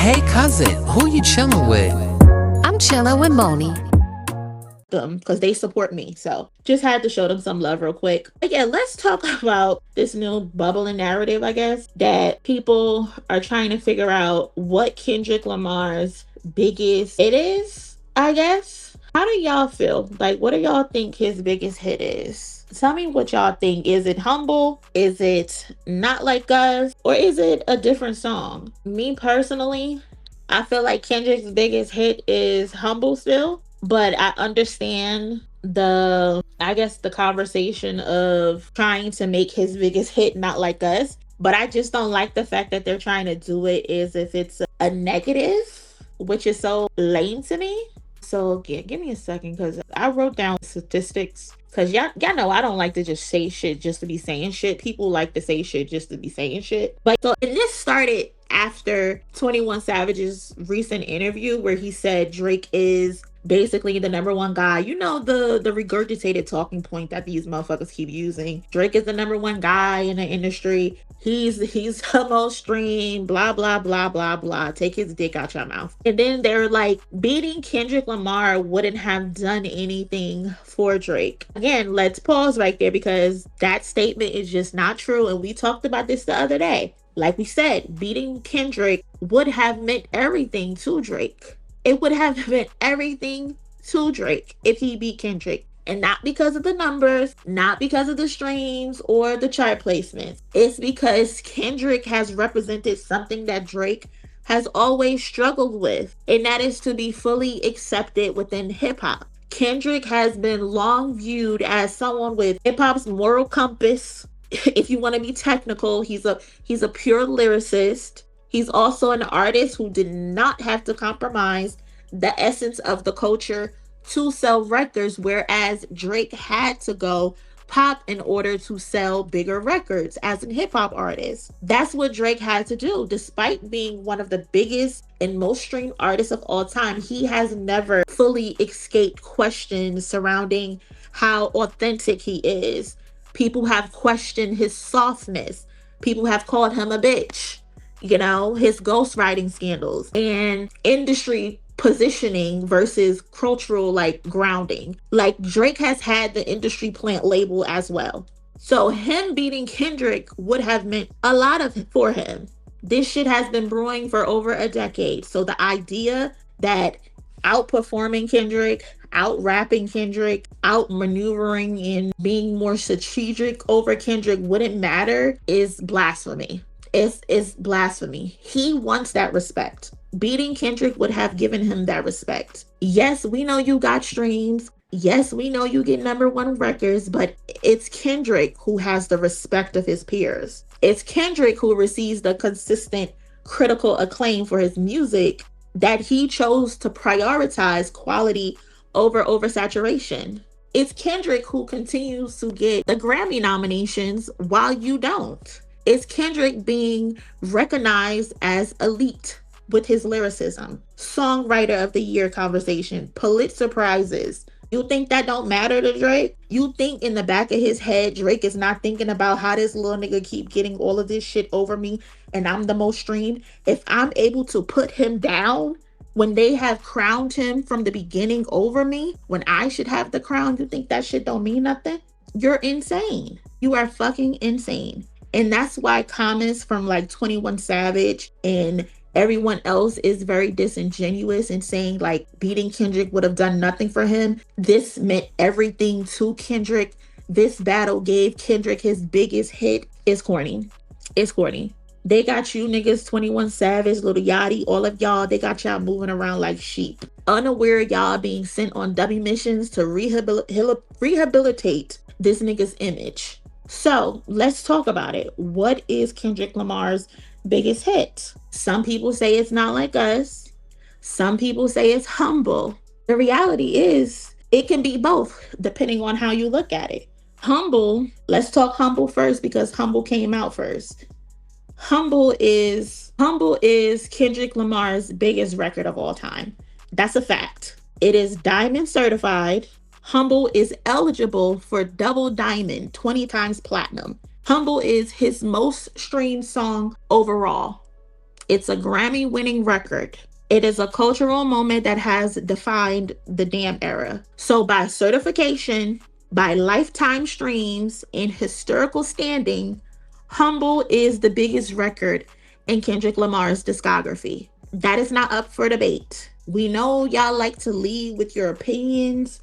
Hey cousin, who you chilling with? I'm chilling with MONIE. Them because they support me. So just had to show them some love real quick. But yeah, let's talk about this new bubbling narrative, I guess, that people are trying to figure out what Kendrick Lamar's biggest hit is, I guess. How do y'all feel? Like, what do y'all think his biggest hit is? Tell me what y'all think. Is it Humble? Is it Not Like Us? Or is it a different song? Me personally, I feel like Kendrick's biggest hit is Humble still, but I understand I guess the conversation of trying to make his biggest hit Not Like Us, but I just don't like the fact that they're trying to do it as if it's a negative, which is so lame to me. So yeah, give me a second because I wrote down statistics. Cause y'all know I don't like to just say shit just to be saying shit. People like to say shit just to be saying shit. But so and this started after 21 Savage's recent interview where he said Drake is basically the number one guy. You know, the regurgitated talking point that these motherfuckers keep using. Drake is the number one guy in the industry. He's the most streamed, blah, blah, blah, blah, blah. Take his dick out your mouth. And then they're like, beating Kendrick Lamar wouldn't have done anything for Drake. Again, let's pause right there because that statement is just not true. And we talked about this the other day. Like we said, beating Kendrick would have meant everything to Drake. It would have meant everything to Drake if he beat Kendrick. And not because of the numbers, not because of the streams or the chart placements. It's because Kendrick has represented something that Drake has always struggled with, and that is to be fully accepted within hip hop. Kendrick has been long viewed as someone with hip hop's moral compass. If you want to be technical, he's a pure lyricist. He's also an artist who did not have to compromise the essence of the culture to sell records, whereas Drake had to go pop in order to sell bigger records as a hip hop artist. That's what Drake had to do. Despite being one of the biggest and most streamed artists of all time, he has never fully escaped questions surrounding how authentic he is. People have questioned his softness. People have called him a bitch. You know, his ghostwriting scandals and industry positioning versus cultural grounding. Like Drake has had the industry plant label as well. So him beating Kendrick would have meant a lot for him. This shit has been brewing for over a decade. So the idea that outperforming Kendrick, out rapping Kendrick, out maneuvering and being more strategic over Kendrick wouldn't matter is blasphemy. It's blasphemy. He wants that respect. Beating Kendrick would have given him that respect. Yes, we know you got streams. Yes, we know you get number one records, but it's Kendrick who has the respect of his peers. It's Kendrick who receives the consistent critical acclaim for his music that he chose to prioritize quality over oversaturation. It's Kendrick who continues to get the Grammy nominations while you don't. It's Kendrick being recognized as elite with his lyricism, songwriter of the year conversation, Pulitzer prizes. You think that don't matter to Drake? You think in the back of his head, Drake is not thinking about how this little nigga keep getting all of this shit over me and I'm the most streamed? If I'm able to put him down when they have crowned him from the beginning over me, when I should have the crown, you think that shit don't mean nothing? You're insane. You are fucking insane. And that's why comments from 21 Savage and everyone else is very disingenuous in saying beating Kendrick would have done nothing for him. This meant everything to Kendrick. This battle gave Kendrick his biggest hit. Is corny. It's corny. They got you niggas, 21 Savage, Lil Yachty, all of y'all, they got y'all moving around like sheep. Unaware y'all being sent on dummy missions to rehabilitate this nigga's image. So let's talk about it. What is Kendrick Lamar's biggest hit? Some people say it's Not Like Us. Some people say it's Humble. The reality is it can be both depending on how you look at it. Humble, let's talk Humble first because Humble came out first. Humble is Kendrick Lamar's biggest record of all time. That's a fact. It is diamond certified. Humble is eligible for double diamond, 20 times platinum. Humble is his most streamed song overall. It's a Grammy winning record. It is a cultural moment that has defined the damn era. So by certification, by lifetime streams, and historical standing, Humble is the biggest record in Kendrick Lamar's discography. That is not up for debate. We know y'all like to lead with your opinions.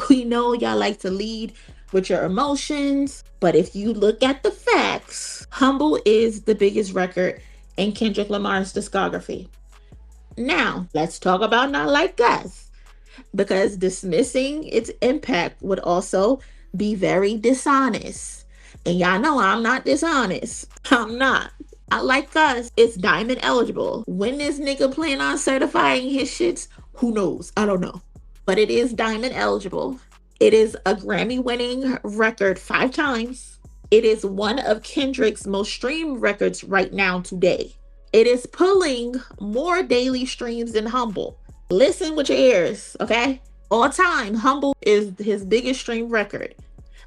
We know y'all like to lead with your emotions. But if you look at the facts, Humble is the biggest record in Kendrick Lamar's discography. Now, let's talk about Not Like Us, because dismissing its impact would also be very dishonest. And y'all know I'm not dishonest. I'm not. Not Like Us, it's diamond eligible. When this nigga plan on certifying his shits, who knows? I don't know. But it is diamond eligible. It is a Grammy winning record 5 times. It is one of Kendrick's most streamed records right now today. It is pulling more daily streams than Humble. Listen with your ears, okay? All time, Humble is his biggest stream record.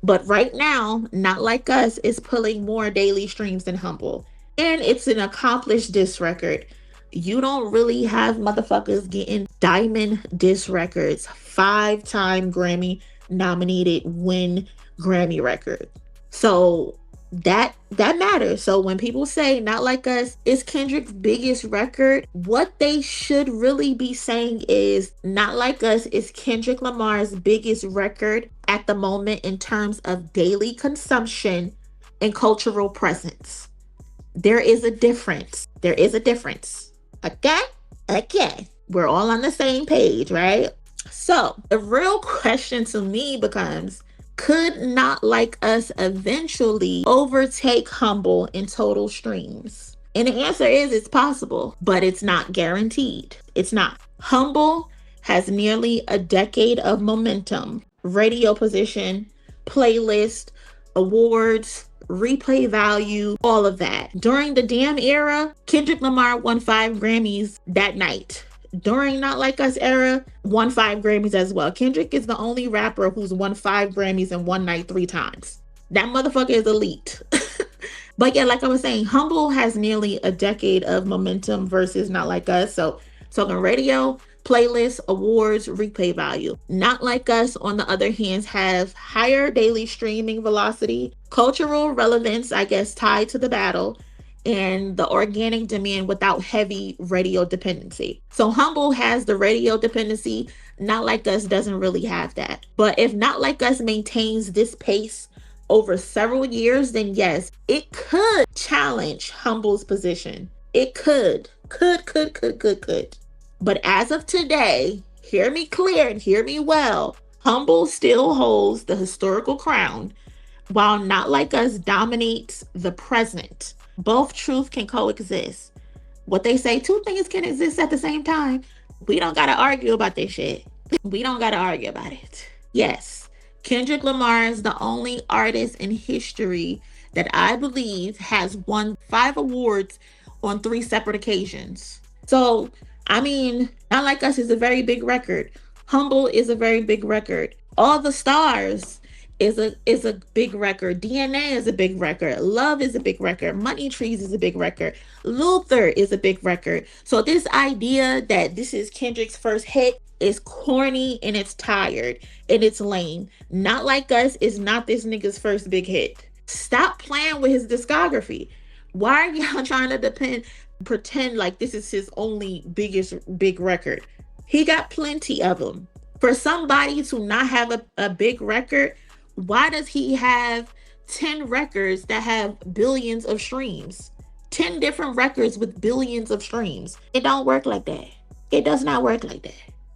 But right now, Not Like Us is pulling more daily streams than Humble. And it's an accomplished diss record. You don't really have motherfuckers getting diamond diss records. 5-time Grammy nominated win Grammy record. So that matters. So when people say Not Like Us is Kendrick's biggest record, what they should really be saying is Not Like Us is Kendrick Lamar's biggest record at the moment in terms of daily consumption and cultural presence. There is a difference. There is a difference. Okay? Okay. We're all on the same page, right? So the real question to me becomes, could Not Like Us eventually overtake Humble in total streams? And the answer is it's possible, but it's not guaranteed. It's not. Humble has nearly a decade of momentum, radio position, playlist, awards, replay value, all of that. During the damn era, Kendrick Lamar won 5 Grammys that night. During Not Like Us era, won 5 Grammys as well. Kendrick is the only rapper who's won 5 Grammys in one night 3 times. That motherfucker is elite. But yeah, like I was saying, Humble has nearly a decade of momentum versus Not Like Us. So talking radio, playlist, awards, replay value. Not Like Us, on the other hand, have higher daily streaming velocity, cultural relevance, I guess, tied to the battle, and the organic demand without heavy radio dependency. So Humble has the radio dependency. Not Like Us doesn't really have that. But if Not Like Us maintains this pace over several years, then yes, it could challenge Humble's position. It could. Could. But as of today, hear me clear and hear me well, Humble still holds the historical crown, while Not Like Us dominates the present. Both truths can coexist. What they say, 2 things can exist at the same time. We don't gotta argue about this shit. We don't gotta argue about it. Yes, Kendrick Lamar is the only artist in history that I believe has won 5 awards on 3 separate occasions. So, I mean, Not Like Us is a very big record. Humble is a very big record. All the Stars is a big record. DNA is a big record. Love is a big record. Money Trees is a big record. Luther is a big record. So this idea that this is Kendrick's first hit is corny and it's tired and it's lame. Not Like Us is not this nigga's first big hit. Stop playing with his discography. Why are y'all trying to pretend like this is his only big record? He got plenty of them. For somebody to not have a big record, why does he have 10 records that have billions of streams? 10 different records with billions of streams. It don't work like that. It does not work like that.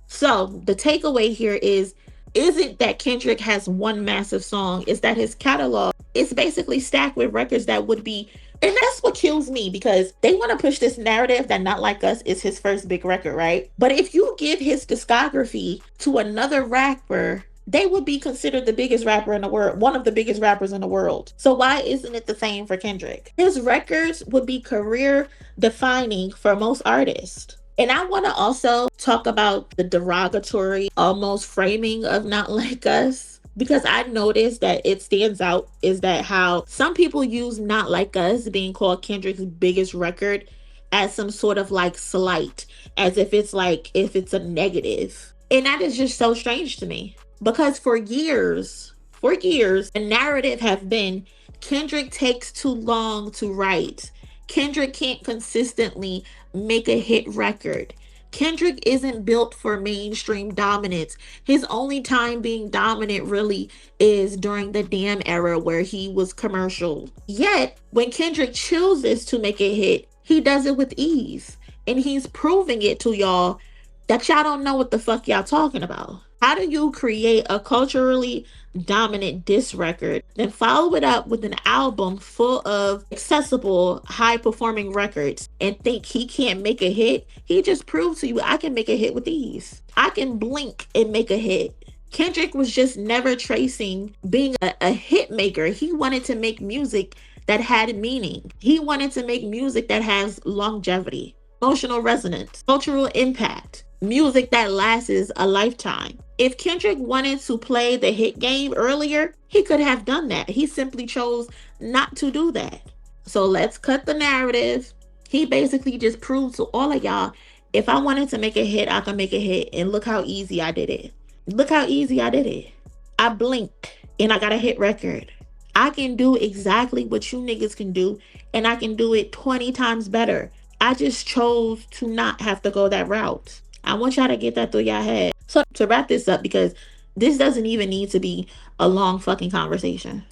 So the takeaway here is it that Kendrick has one massive song? Is that his catalog is basically stacked with records that would be, and that's what kills me, because they want to push this narrative that Not Like Us is his first big record, right? But if you give his discography to another rapper, they would be considered the biggest rapper in the world, one of the biggest rappers in the world. So why isn't it the same for Kendrick? His records would be career defining for most artists. And I want to also talk about the derogatory almost framing of Not Like Us, because I noticed that it stands out is that how some people use Not Like Us being called Kendrick's biggest record as some sort of like slight, as if it's like, if it's a negative. And that is just so strange to me, because for years, the narrative have been Kendrick takes too long to write. Kendrick can't consistently make a hit record. Kendrick isn't built for mainstream dominance. His only time being dominant really is during the Damn era where he was commercial. Yet, when Kendrick chooses to make a hit, he does it with ease. And he's proving it to y'all that y'all don't know what the fuck y'all talking about. How do you create a culturally dominant diss record, then follow it up with an album full of accessible, high-performing records, and think he can't make a hit? He just proved to you, I can make a hit with ease. I can blink and make a hit. Kendrick was just never tracing being a hit maker. He wanted to make music that had meaning. He wanted to make music that has longevity, emotional resonance, cultural impact, music that lasts a lifetime. If Kendrick wanted to play the hit game earlier, he could have done that. He simply chose not to do that. So let's cut the narrative. He basically just proved to all of y'all, if I wanted to make a hit, I can make a hit. And look how easy I did it. Look how easy I did it. I blinked and I got a hit record. I can do exactly what you niggas can do, and I can do it 20 times better. I just chose to not have to go that route. I want y'all to get that through y'all head. So to wrap this up, because this doesn't even need to be a long fucking conversation.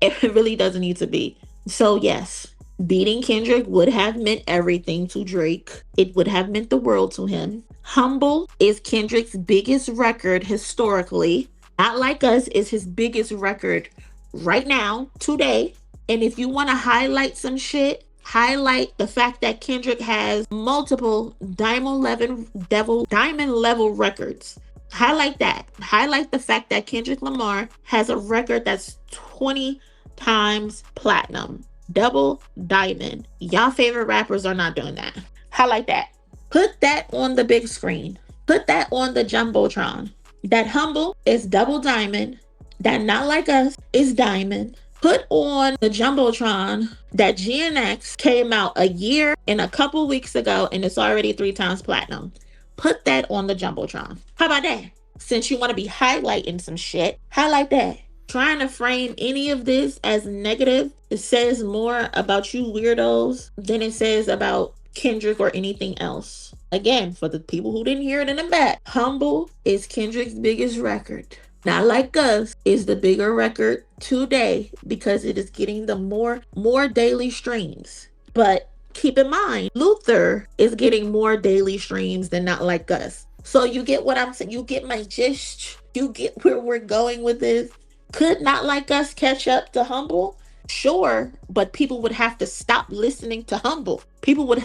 It really doesn't need to be. So yes, beating Kendrick would have meant everything to Drake. It would have meant the world to him. Humble is Kendrick's biggest record historically. Not Like Us is his biggest record right now, today. And if you want to highlight some shit, highlight the fact that Kendrick has multiple diamond level records. Highlight that. Highlight the fact that Kendrick Lamar has a record that's 20 times platinum. Double diamond. Y'all favorite rappers are not doing that. Highlight that. Put that on the big screen. Put that on the Jumbotron. That Humble is double diamond. That Not Like Us is diamond. Put on the Jumbotron that GNX came out a year and a couple weeks ago, and it's already 3 times platinum. Put that on the Jumbotron. How about that? Since you want to be highlighting some shit, highlight that. Trying to frame any of this as negative, it says more about you weirdos than it says about Kendrick or anything else. Again, for the people who didn't hear it in the back, Humble is Kendrick's biggest record. Not Like Us is the bigger record today because it is getting the more daily streams. But keep in mind, Luther is getting more daily streams than Not Like Us. So you get what I'm saying? You get my gist? You get where we're going with this? Could Not Like Us catch up to Humble? Sure, but people would have to stop listening to Humble. People would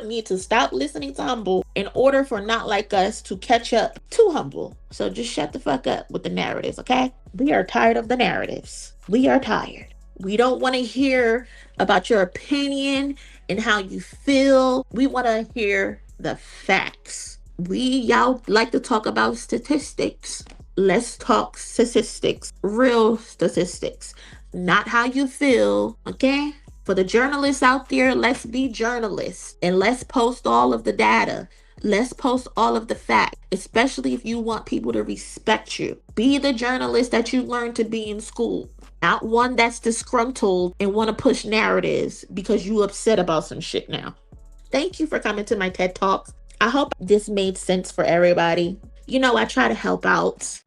need to stop listening to Humble in order for Not Like Us to catch up to Humble. So just shut the fuck up with the narratives, okay? We are tired of the narratives. We are tired. We don't want to hear about your opinion and how you feel. We want to hear the facts. Y'all like to talk about statistics. Let's talk statistics. Real statistics. Not how you feel, okay? For the journalists out there, let's be journalists and let's post all of the data. Let's post all of the facts, especially if you want people to respect you. Be the journalist that you learned to be in school, not one that's disgruntled and want to push narratives because you upset about some shit now. Thank you for coming to my TED Talks. I hope this made sense for everybody. You know, I try to help out.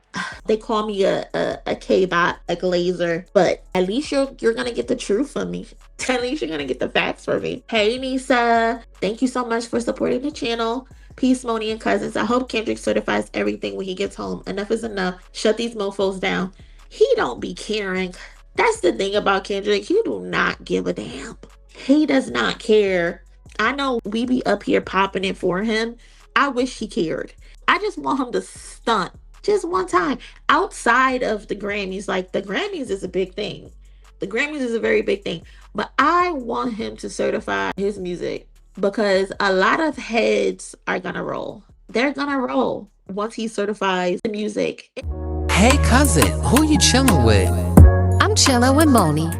They call me a K-bot, a glazer, but at least you're gonna get the truth from me. At least you're gonna get the facts from me. Hey Nisa, thank you so much for supporting the channel. Peace, Moni and cousins. I hope Kendrick certifies everything when he gets home. Enough is enough. Shut these mofos down. He don't be caring. That's the thing about Kendrick. He do not give a damn. He does not care. I know we be up here popping it for him. I wish he cared. I just want him to stunt just one time outside of the Grammys. Like, the Grammys is a big thing. The Grammys is a very big thing. But I want him to certify his music because a lot of heads are gonna roll. They're gonna roll once he certifies the music. Hey cousin, who you chilling with? I'm chilling with MONIE.